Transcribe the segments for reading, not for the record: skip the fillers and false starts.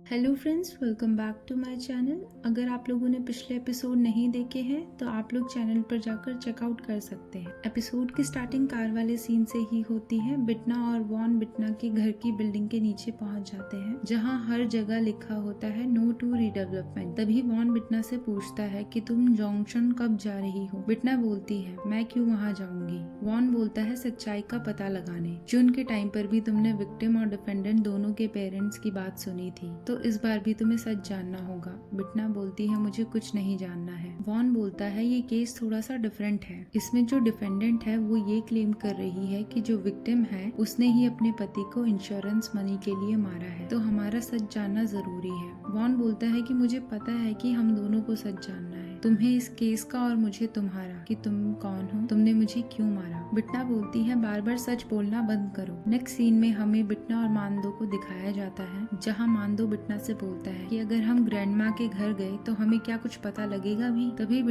Hello friends, welcome back to my channel. अगर आप लोगों ने पिछले एपिसोड नहीं देखे हैं तो आप लोग चैनल पर जाकर चेकआउट कर सकते हैं। एपिसोड की स्टार्टिंग कार वाले सीन से ही होती है। बिटना और वॉन बिटना के घर की बिल्डिंग के नीचे पहुंच जाते हैं जहां हर जगह लिखा होता है नो टू रीडेवलपमेंट। तभी वॉन बिटना से पूछता है कि तुम जॉन्गशन कब जा रही हो। बिटना बोलती है मैं क्यों वहाँ जाऊंगी। वॉन बोलता है सच्चाई का पता लगाने। जून के टाइम पर भी तुमने विक्टिम और डिफेंडेंट दोनों के पेरेंट्स की बात सुनी थी, तो इस बार भी तुम्हें सच जानना होगा। बिटना बोलती है मुझे कुछ नहीं जानना है। वॉन बोलता है ये केस थोड़ा सा डिफरेंट है। इसमें जो डिफेंडेंट है वो ये क्लेम कर रही है कि जो विक्टिम है उसने ही अपने पति को इंश्योरेंस मनी के लिए मारा है, तो हमारा सच जानना जरूरी है। वॉन बोलता है कि मुझे पता है कि हम दोनों को सच जानना है, तुम्हें इस केस का और मुझे तुम्हारा, कि तुम कौन हो, तुमने मुझे क्यों मारा। बिटना बोलती है बार बार सच बोलना बंद करो। नेक्स्ट सीन में हमें बिटना और मानदो को दिखाया जाता है जहाँ मानदो बिटना से बोलता है कि अगर हम ग्रैंड माँ के घर गए तो हमें क्या कुछ पता लगेगा भी। तभी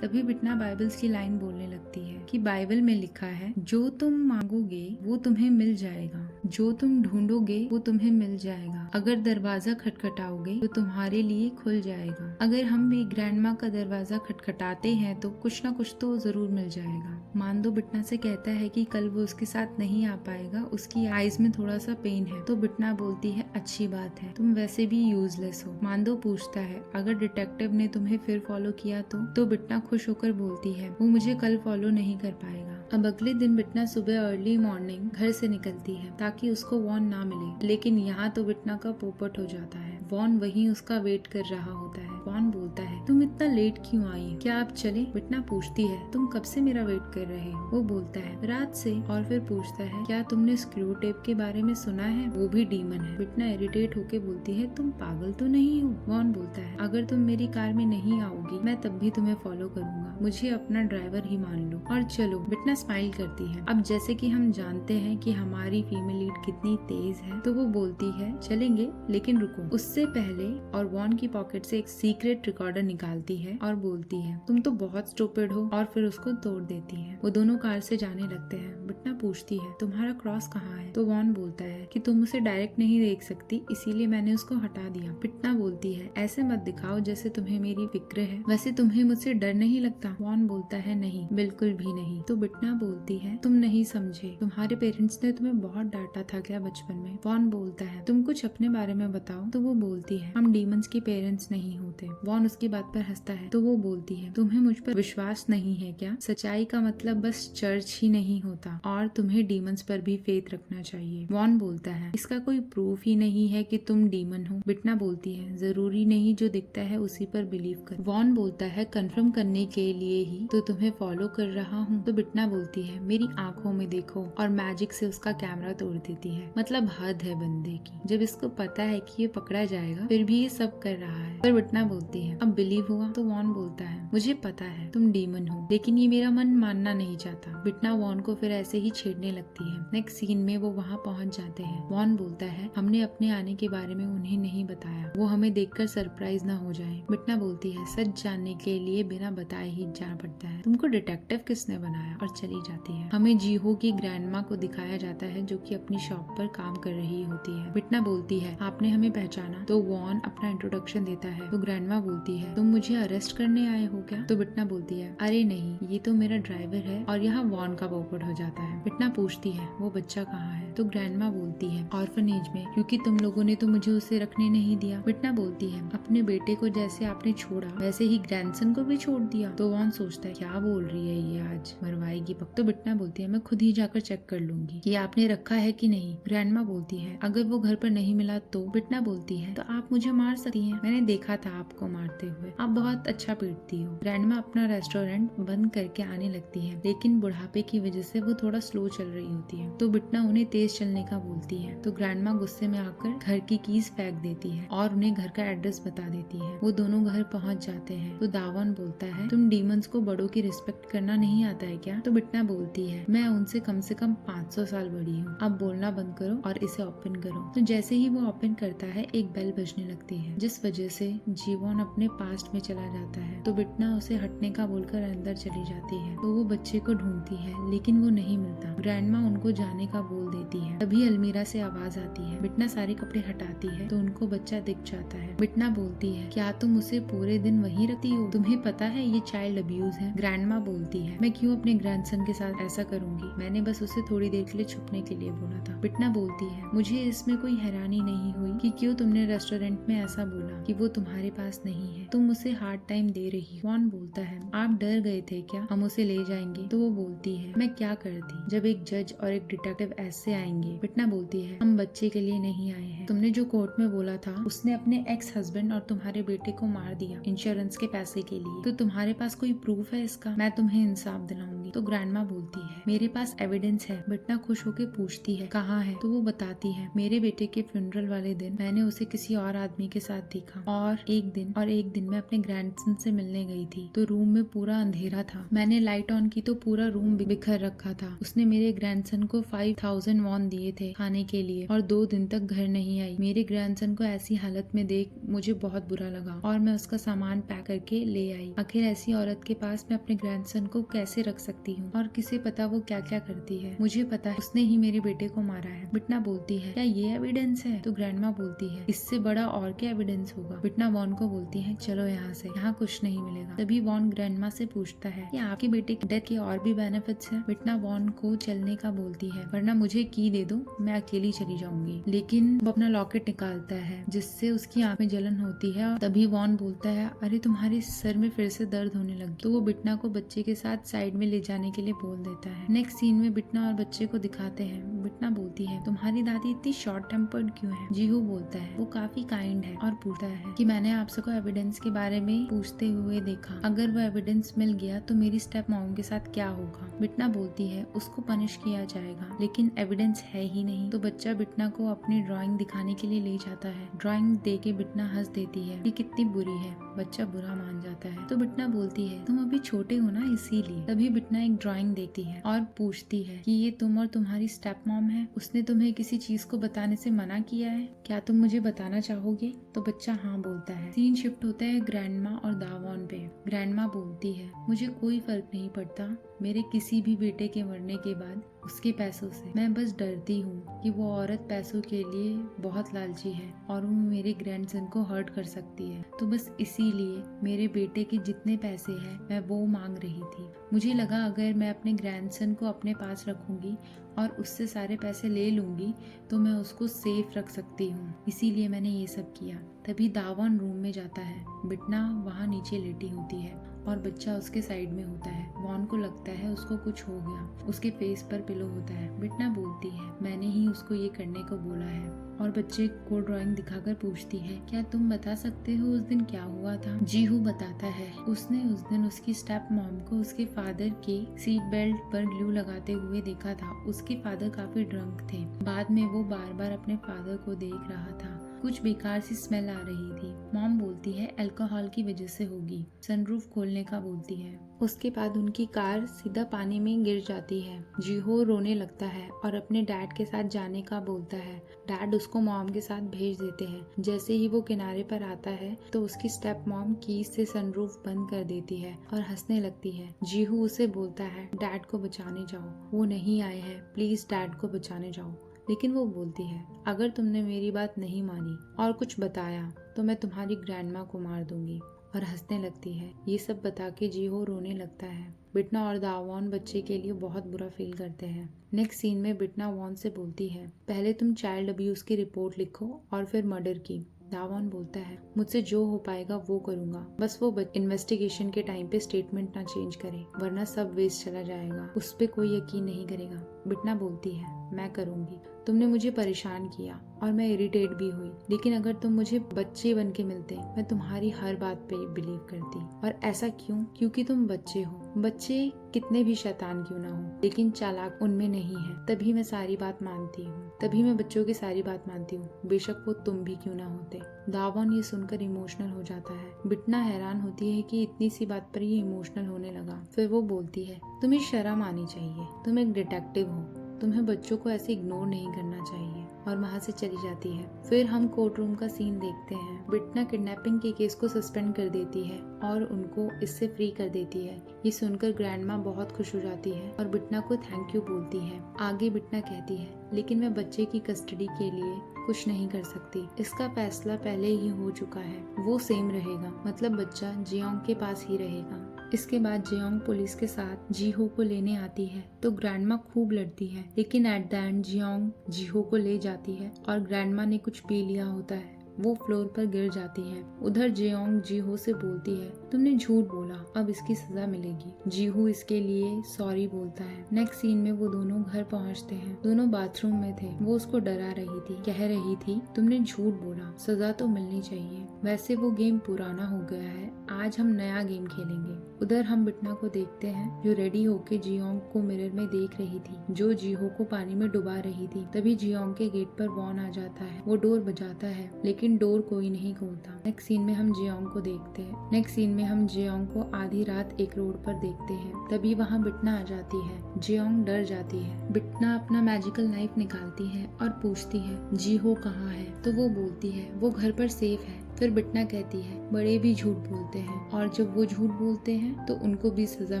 बिटना बाइबल्स की लाइन बोलने लगती है कि बाइबल में लिखा है जो तुम मांगोगे वो तुम्हें मिल जाएगा, जो तुम ढूंढोगे वो तुम्हें मिल जाएगा, अगर दरवाजा खटखटाओगे तो तुम्हारे लिए खुल जाएगा। अगर हम भी ग्रैंड माँ का दरवाजा खटखटाते हैं तो कुछ ना कुछ तो जरूर मिल जाएगा। मानदो बिटना से कहता है कि कल वो उसके साथ नहीं आ पाएगा, उसकी आईज में थोड़ा सा पेन है। तो बिटना बोलती है अच्छी बात है, तुम वैसे भी यूजलेस हो। मानदो पूछता है अगर डिटेक्टिव ने तुम्हें फिर फॉलो किया तो बिटना खुश होकर बोलती है वो मुझे कल फॉलो नहीं कर पाएगा। अब अगले दिन बिटना सुबह अर्ली मॉर्निंग घर से निकलती है ताकि उसको वॉन ना मिले, लेकिन यहाँ तो बिटना का पोपट हो जाता है। वॉन वहीं उसका वेट कर रहा होता है। वॉन बोलता है तुम इतना लेट क्यों आई, क्या आप चले। बिटना पूछती है तुम कब से मेरा वेट कर रहे हो। वो बोलता है रात से। और फिर पूछता है क्या तुमने स्क्रू टेप के बारे में सुना है, वो भी डीमन है। बिटना इरिटेट होके बोलती है तुम पागल तो नहीं हो। वॉन बोलता है अगर तुम मेरी कार में नहीं आओगी मैं तब भी तुम्हें फॉलो करूंगा, मुझे अपना ड्राइवर ही मान लो और चलो। बिटना स्माइल करती है। अब जैसे कि हम जानते हैं कि हमारी फीमेल लीड कितनी तेज है, तो वो बोलती है चलेंगे लेकिन रुको। उससे पहले और वॉन की पॉकेट से एक सीक्रेट रिकॉर्डर निकालती है और बोलती है तुम तो बहुत स्टूपिड हो, और फिर उसको तोड़ देती है। वो दोनों कार से जाने लगते हैं। बिटना पूछती है तुम्हारा क्रॉस कहाँ है। तो वॉन बोलता है कि तुम उसे डायरेक्ट नहीं देख सकती, इसीलिए मैंने उसको हटा दिया। बिटना बोलती है ऐसे मत दिखाओ जैसे तुम्हें मेरी फिक्र है, वैसे तुम्हें मुझसे डर नहीं लगता। वॉन बोलता है नहीं, बिल्कुल भी नहीं। तो बिटना बोलती है तुम नहीं समझे, तुम्हारे पेरेंट्स ने तुम्हें बहुत डांटा था क्या बचपन में। वॉन बोलता है तुम कुछ अपने बारे में बताओ। तो वो बोलती है हम डीमंस के पेरेंट्स नहीं होते। वॉन उसकी बात पर हंसता है। तो वो बोलती है तुम्हें मुझ पर विश्वास नहीं है क्या, सच्चाई का मतलब बस चर्च ही नहीं होता, और तुम्हें डीमंस पर भी फेथ रखना चाहिए। वॉन बोलता है इसका कोई प्रूफ ही नहीं है कि तुम डीमन हो। बिटना बोलती है जरूरी नहीं, जो दिखता है उसी पर बिलीव कर। वॉन बोलता है कंफर्म करने के लिए ही तो तुम्हें फॉलो कर रहा हूँ। तो बिटना बोलती है मेरी आंखों में देखो, और मैजिक से उसका कैमरा तोड़ देती है। मतलब हद है बंदे की, जब इसको पता है कि ये पकड़ा जाएगा फिर भी ये सब कर रहा है। पर बिटना बोलती है अब बिलीव हुआ। तो वॉन बोलता है मुझे पता है तुम डीमन हो, लेकिन ये मेरा मन मानना नहीं चाहता। बिटना वॉन को फिर ऐसे ही छेड़ने लगती है। नेक्स्ट सीन में वो वहाँ पहुँच जाते हैं। वॉन बोलता है हमने अपने आने के बारे में उन्हें नहीं बताया, वो हमें देखकर सरप्राइज ना हो जाए। बिटना बोलती है सच जानने के लिए बिना बताए ही जाना पड़ता है, तुमको डिटेक्टिव किसने बनाया, और चली जाती है। हमें जीहो की ग्रैंडमा को दिखाया जाता है जो कि अपनी शॉप पर काम कर रही होती है। बिटना बोलती है आपने हमें पहचाना। तो वॉन अपना इंट्रोडक्शन देता है। तो ग्रैंडमा बोलती है तुम मुझे अरेस्ट करने आए हो क्या। तो बिटना बोलती है अरे नहीं, ये तो मेरा ड्राइवर है, और यहाँ वॉन का पोपट हो जाता है। बिटना पूछती है वो बच्चा कहाँ है। तो ग्रैंडमा बोलती है ऑर्फनेज में, क्योंकि तुम लोगों ने तो मुझे उसे रखने नहीं दिया। बिटना बोलती है अपने बेटे को जैसे आपने छोड़ा वैसे ही ग्रैंडसन को भी छोड़ दिया। तो वॉन सोचता है क्या बोल रही है ये, आज मरवाएगी पक। तो बिटना बोलती है मैं खुद ही जाकर चेक कर लूंगी कि आपने रखा है कि नहीं। ग्रैंडमा बोलती है अगर वो घर पर नहीं मिला तो। बिटना बोलती है तो आप मुझे मार सकती हैं, मैंने देखा था आपको मारते हुए, आप बहुत अच्छा पीटती हो। ग्रैंडमा अपना रेस्टोरेंट बंद करके आने लगती है, लेकिन बुढ़ापे की वजह से वो थोड़ा स्लो चल रही होती है। तो बिटना उन्हें तेज चलने का बोलती है। तो ग्रैंडमा गुस्से में आकर घर की कीज फेंक देती है और उन्हें घर का एड्रेस बता देती है। वो दोनों घर पहुंच जाते हैं। तो दावन बोलता है तुम डीमंस को बड़ों की रिस्पेक्ट करना नहीं आता है क्या। तो बिटना बोलती है मैं उनसे कम से कम 500 साल बड़ी हूँ, अब बोलना बंद करो और इसे ओपन करो। तो जैसे ही वो ओपन करता है एक बेल बजने लगती है, जिस वजह से जीवोन अपने पास्ट में चला जाता है। तो बिटना उसे हटने का बोलकर अंदर चली जाती है। तो वो बच्चे को ढूंढती है लेकिन वो नहीं मिलता। मिलता। ग्रैंडमा उनको जाने का बोल देती है। तभी अलमीरा से आवाज आती है। बिटना सारे कपड़े हटाती है तो उनको बच्चा दिख जाता है। बिटना बोलती है, क्या तुम उसे पूरे दिन वहीं रखती हो? तुम्हें पता है ये चाइल्ड अब्यूज है। ग्रैंडमा बोलती है, मैं क्यों अपने ग्रैंडसन के साथ ऐसा करूंगी? मैंने बस उसे थोड़ी देर के लिए छुपने के लिए बोला था। बिटना बोलती है, मुझे इसमें कोई हैरानी नहीं हुई कि क्यों तुमने रेस्टोरेंट में ऐसा बोला कि वो तुम्हारे पास नहीं है। तुम उसे हार्ड टाइम दे रही हो। वॉन बोलता है, आप डर गए थे क्या हम उसे ले जाएंगे? तो वो बोलती है, मैं क्या करती जब एक जज और एक डिटेक्टिव ऐसे आएंगे। बिटना बोलती है, हम बच्चे के लिए नहीं आए हैं। तुमने जो कोर्ट में बोला था उसने अपने एक्स हस्बैंड और तुम्हारे बेटे को मार दिया इंश्योरेंस के पैसे के लिए, तो तुम्हारे पास कोई प्रूफ है इसका? मैं तुम्हें इंसाफ दिलाऊंगी। तो ग्रैंडमा बोलती है, मेरे पास एविडेंस है। बिटना खुश होकर पूछती है, कहाँ है? तो वो बताती है, मेरे बेटे के फ्यूनरल वाले दिन मैंने उसे किसी और आदमी के साथ देखा और एक दिन मैं अपने ग्रैंडसन से मिलने गई थी तो रूम में पूरा अंधेरा था। मैंने लाइट ऑन की तो पूरा रूम बिखर रखा था। उसने मेरे ग्रैंडसन को 5000 वॉन दिए थे खाने के लिए और 2 दिन तक घर नहीं आई। मेरे ग्रैंडसन को ऐसी हालत में देख मुझे बहुत बुरा लगा और मैं उसका सामान पैक करके ले आई। आखिर ऐसी औरत के पास मैं अपने ग्रैंडसन को कैसे रख सकती हूँ? और किसे पता वो क्या क्या करती है। मुझे पता है उसने ही मेरे बेटे को मारा है। बिटना बोलती है, क्या ये एविडेंस है? तो ग्रैंडमा बोलती है, इससे बड़ा और क्या एविडेंस होगा? बिटना वॉन को बोलती है, चलो यहाँ से, यहाँ कुछ नहीं मिलेगा। तभी वॉन ग्रैंडमा से पूछता है कि आपके बेटे की डेथ के और भी बेनिफिट्स हैं? बिटना वॉन को चलने का बोलती है, वरना मुझे की दे दो, मैं अकेली चली जाऊंगी। लेकिन वो अपना लॉकेट निकालता है जिससे उसकी आंख में जलन होती है। और तभी वॉन बोलता है, अरे तुम्हारे सर में फिर से दर्द होने लगी। तो वो बिटना को बच्चे के साथ साइड में ले जाने के लिए बोल देता है। नेक्स्ट सीन में बिटना और बच्चे को दिखाते हैं। बिटना बोलती है, तुम्हारी दादी इतनी शॉर्ट टेम्पर्ड क्यों है? जीहू बोलता है, वो काफी काइंड है और पूछता है कि मैंने आप सबको एविडेंस के बारे में पूछते हुए देखा। अगर वो एविडेंस मिल गया तो मेरी स्टेप मॉम के साथ क्या होगा? बिटना बोलती है, उसको पनिश किया जाएगा, लेकिन एविडेंस है ही नहीं। तो बच्चा बिटना को अपनी ड्राइंग दिखाने के लिए ले जाता है। ड्राइंग देके बिटना हंस देती है कि कितनी बुरी है। बच्चा बुरा मान जाता है। तो बिटना बोलती है, तुम अभी छोटे हो ना इसीलिए। तभी बिटना एक ड्राइंग देखती है और पूछती है कि ये तुम और तुम्हारी स्टेप मॉम है? उसने तुम्हें किसी चीज को बताने से मना किया है? क्या तुम मुझे बताना चाहोगे? तो बच्चा हाँ बोलता है। सीन शिफ्ट होता है ग्रैंडमा और दावॉन पे। ग्रैंडमा बोलती है, मुझे कोई फर्क नहीं पड़ता मेरे किसी भी बेटे के मरने के बाद उसके पैसों से। मैं बस डरती हूँ कि वो औरत पैसों के लिए बहुत लालची है और वो मेरे ग्रैंडसन को हर्ट कर सकती है। तो बस इसीलिए मेरे बेटे के जितने पैसे हैं मैं वो मांग रही थी। मुझे लगा अगर मैं अपने ग्रैंडसन को अपने पास रखूंगी और उससे सारे पैसे ले लूंगी तो मैं उसको सेफ रख सकती हूँ, इसीलिए मैंने ये सब किया। तभी दावॉन रूम में जाता है। बिटना वहाँ नीचे लेटी होती है और बच्चा उसके साइड में होता है। वॉन को लगता है उसको कुछ हो गया। उसके फेस पर पिलो होता है। बिटना बोलती है, मैंने ही उसको ये करने को बोला है। और बच्चे को ड्राइंग दिखाकर पूछती है, क्या तुम बता सकते हो उस दिन क्या हुआ था? जीहू बताता है, उसने उस दिन उसकी स्टेप मॉम को उसके फादर के सीट बेल्ट पर ग्लू लगाते हुए देखा था। उसके फादर काफी ड्रंक थे। बाद में वो बार बार अपने फादर को देख रहा था। कुछ बेकार सी स्मेल आ रही थी। मॉम बोलती है अल्कोहल की वजह से होगी। सनरूफ खोलने का बोलती है। उसके बाद उनकी कार सीधा पानी में गिर जाती है। जीहो रोने लगता है और अपने डैड के साथ जाने का बोलता है। डैड उसको मॉम के साथ भेज देते हैं। जैसे ही वो किनारे पर आता है तो उसकी स्टेप मॉम कीज से सनरूफ बंद कर देती है और हंसने लगती है। जीहू उसे बोलता है, डैड को बचाने जाओ, वो नहीं आए हैं, प्लीज डैड को बचाने जाओ। लेकिन वो बोलती है, अगर तुमने मेरी बात नहीं मानी और कुछ बताया तो मैं तुम्हारी ग्रैंडमा को मार दूंगी। और हंसने लगती है। ये सब बता के जीहो रोने लगता है। बिटना और दावॉन बच्चे के लिए बहुत बुरा फील करते हैं। नेक्स्ट सीन में बिटना वॉन से बोलती है, पहले तुम चाइल्ड अब्यूज की रिपोर्ट लिखो और फिर मर्डर की। दावॉन बोलता है, मुझसे जो हो पाएगा वो करूंगा, बस वो इन्वेस्टिगेशन के टाइम पे स्टेटमेंट ना चेंज करे, वरना सब वेस्ट चला जाएगा, उस पे कोई यकीन नहीं करेगा। बिटना बोलती है, मैं करूंगी, तुमने मुझे परेशान किया और मैं इरिटेट भी हुई, लेकिन अगर तुम मुझे बच्चे बन के मिलते मैं तुम्हारी हर बात पे बिलीव करती। और ऐसा क्यों? क्योंकि तुम बच्चे हो। बच्चे कितने भी शैतान क्यों ना हो, लेकिन चालाक उनमें नहीं है। तभी मैं सारी बात मानती हूँ, तभी मैं बच्चों की सारी बात मानती हूँ, बेशक वो तुम भी क्यों ना होते। दावॉन ये सुनकर इमोशनल हो जाता है। बिटना हैरान होती है कि इतनी सी बात पर ये इमोशनल होने लगा। फिर वो बोलती है, तुम्हें शर्म आनी चाहिए, तुम एक डिटेक्टिव हो, तुम्हें बच्चों को ऐसे इग्नोर नहीं करना चाहिए। और वहाँ से चली जाती है। फिर हम कोर्ट रूम का सीन देखते हैं। बिटना किडनैपिंग के केस को सस्पेंड कर देती है और उनको इससे फ्री कर देती है। ये सुनकर ग्रैंडमा बहुत खुश हो जाती है और बिटना को थैंक यू बोलती है। आगे बिटना कहती है, लेकिन मैं बच्चे की कस्टडी के लिए कुछ नहीं कर सकती। इसका फैसला पहले ही हो चुका है, वो सेम रहेगा, मतलब बच्चा जियोंग के पास ही रहेगा। इसके बाद जियोंग पुलिस के साथ जीहो को लेने आती है तो ग्रैंडमा खूब लड़ती है, लेकिन एट द एंड जियोंग जीहो को ले जाती है और ग्रैंडमा ने कुछ पी लिया होता है, वो फ्लोर पर गिर जाती है। उधर जियोंग जीहो से बोलती है, तुमने झूठ बोला, अब इसकी सजा मिलेगी। जीहो इसके लिए सॉरी बोलता है। नेक्स्ट सीन में वो दोनों घर पहुंचते हैं। दोनों बाथरूम में थे। वो उसको डरा रही थी, कह रही थी तुमने झूठ बोला, सजा तो मिलनी चाहिए। वैसे वो गेम पुराना हो गया है, आज हम नया गेम खेलेंगे। उधर हम बिटना को देखते हैं जो रेडी होके जियोंग को मिरर में देख रही थी, जो जीहो को पानी में डुबा रही थी। तभी जियोंग के गेट पर वॉन आ जाता है। वो डोर बजाता है, लेकिन डोर कोई नहीं खोलता। नेक्स्ट सीन में हम जियोंग को देखते हैं। नेक्स्ट सीन में हम जियोंग को आधी रात एक रोड पर देखते हैं। तभी वहाँ बिटना आ जाती है। जियोंग डर जाती है। बिटना अपना मैजिकल नाइफ निकालती है और पूछती है जीहो कहाँ है, तो वो बोलती है वो घर पर सेफ है। फिर बिटना कहती है बड़े भी झूठ बोलते हैं और जब वो झूठ बोलते हैं तो उनको भी सजा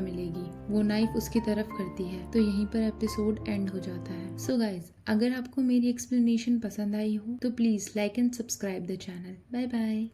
मिलेगी। वो नाइफ उसकी तरफ करती है। तो यहीं पर एपिसोड एंड हो जाता है। सो गाइज, अगर आपको मेरी एक्सप्लेनेशन पसंद आई हो तो please like and subscribe the channel. Bye bye.